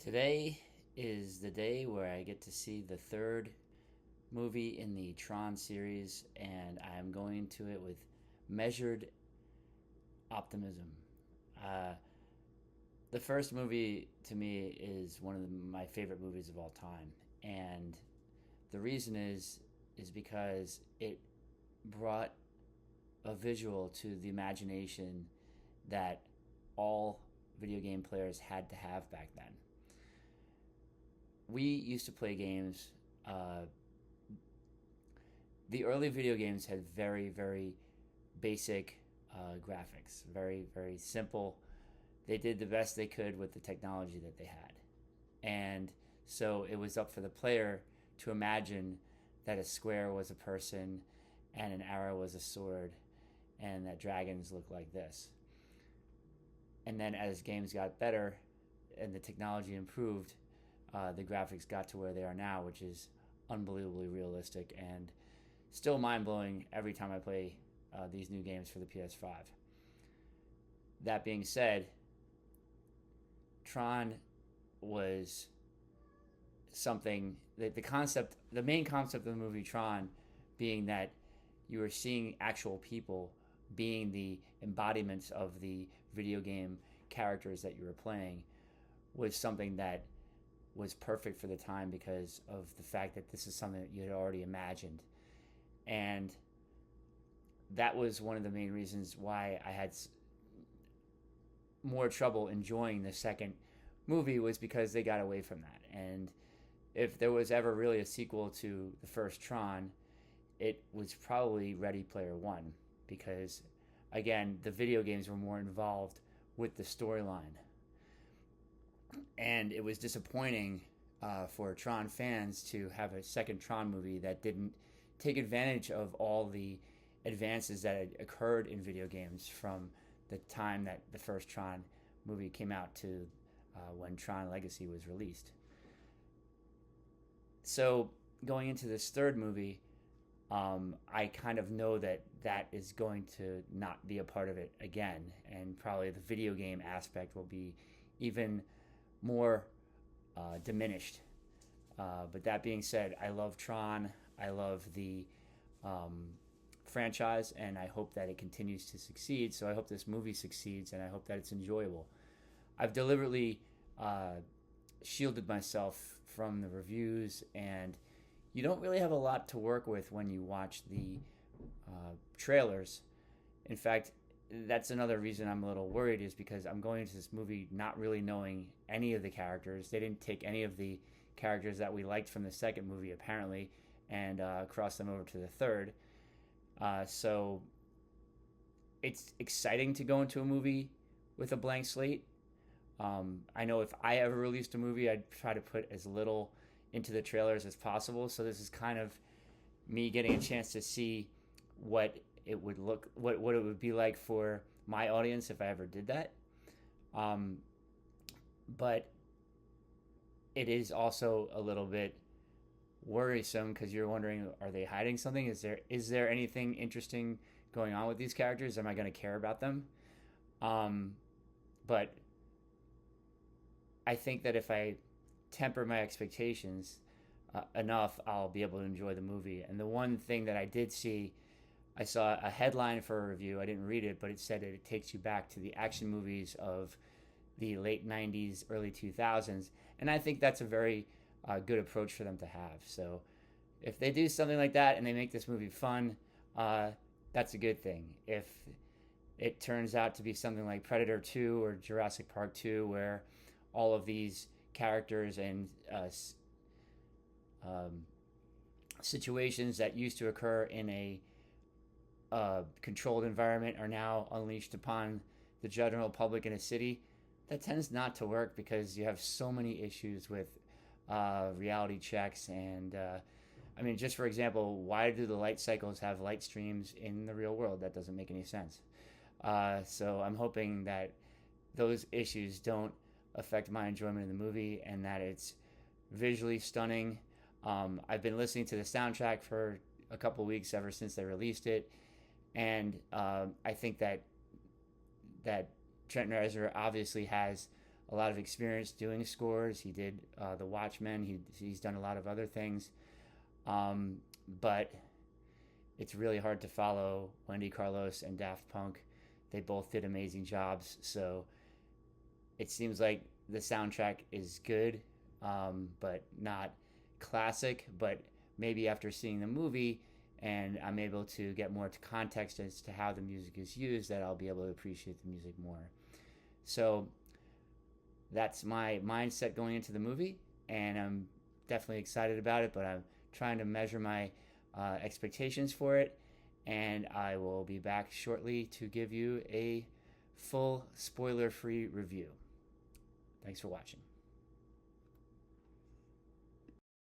Today is the day where I get to see the third movie in the Tron series, and I'm going to it with measured optimism. Uh, the first movie to me is one of my favorite movies of all time, and the reason is because it brought a visual to the imagination that all video game players had to have back then. We used to play games. The early video games had very basic graphics, very simple. They did the best they could with the technology that they had, and so it was up for the player to imagine that a square was a person and an arrow was a sword and that dragons look like this. And then as games got better and the technology improved, the graphics got to where they are now, which is unbelievably realistic and still mind blowing every time I play these new games for the PS5. That being said, Tron was something that the main concept of the movie Tron being that you were seeing actual people being the embodiments of the video game characters that you were playing was something that was perfect for the time because of the fact that this is something that you had already imagined. And that was one of the main reasons why I had more trouble enjoying the second movie, was because they got away from that. And if there was ever really a sequel to the first Tron, it was probably Ready Player One, because again, the video games were more involved with the storyline. And it was disappointing for Tron fans to have a second Tron movie that didn't take advantage of all the advances that had occurred in video games from the time that the first Tron movie came out to when Tron Legacy was released. So going into this third movie, I kind of know that that is going to not be a part of it again, and probably the video game aspect will be even more diminished. But that being said, I love Tron. I love the franchise, and I hope that it continues to succeed. So I hope this movie succeeds, and I hope that it's enjoyable. I've deliberately shielded myself from the reviews, and you don't really have a lot to work with when you watch the trailers. In fact, that's another reason I'm a little worried, is because I'm going into this movie not really knowing any of the characters. They didn't take any of the characters that we liked from the second movie, apparently, and cross them over to the third. So it's exciting to go into a movie with a blank slate. I know if I ever released a movie, I'd try to put as little into the trailers as possible. So this is kind of me getting a chance to see what what it would be like for my audience if I ever did that. But it is also a little bit worrisome because you're wondering, are they hiding something? Is there anything interesting going on with these characters? Am I going to care about them? But I think that if I temper my expectations enough, I'll be able to enjoy the movie. And the one thing that I did see, I saw a headline for a review. I didn't read it, but it said that it takes you back to the action movies of the late 90s, early 2000s. And I think that's a very good approach for them to have. So if they do something like that and they make this movie fun, that's a good thing. If it turns out to be something like Predator 2 or Jurassic Park 2, where all of these characters and situations that used to occur in a controlled environment are now unleashed upon the general public in a city, that tends not to work because you have so many issues with reality checks. And I mean, just for example, why do the light cycles have light streams in the real world? That doesn't make any sense. So I'm hoping that those issues don't affect my enjoyment of the movie, and that it's visually stunning. I've been listening to the soundtrack for a couple weeks ever since they released it, and I think that Trent Reznor obviously has a lot of experience doing scores. He did The Watchmen. He's done a lot of other things, but it's really hard to follow Wendy Carlos and Daft Punk. They both did amazing jobs, so it seems like the soundtrack is good, but not classic. But maybe after seeing the movie and I'm able to get more context as to how the music is used, that I'll be able to appreciate the music more. So that's my mindset going into the movie, and I'm definitely excited about it, but I'm trying to measure my expectations for it, and I will be back shortly to give you a full spoiler-free review. Thanks for watching.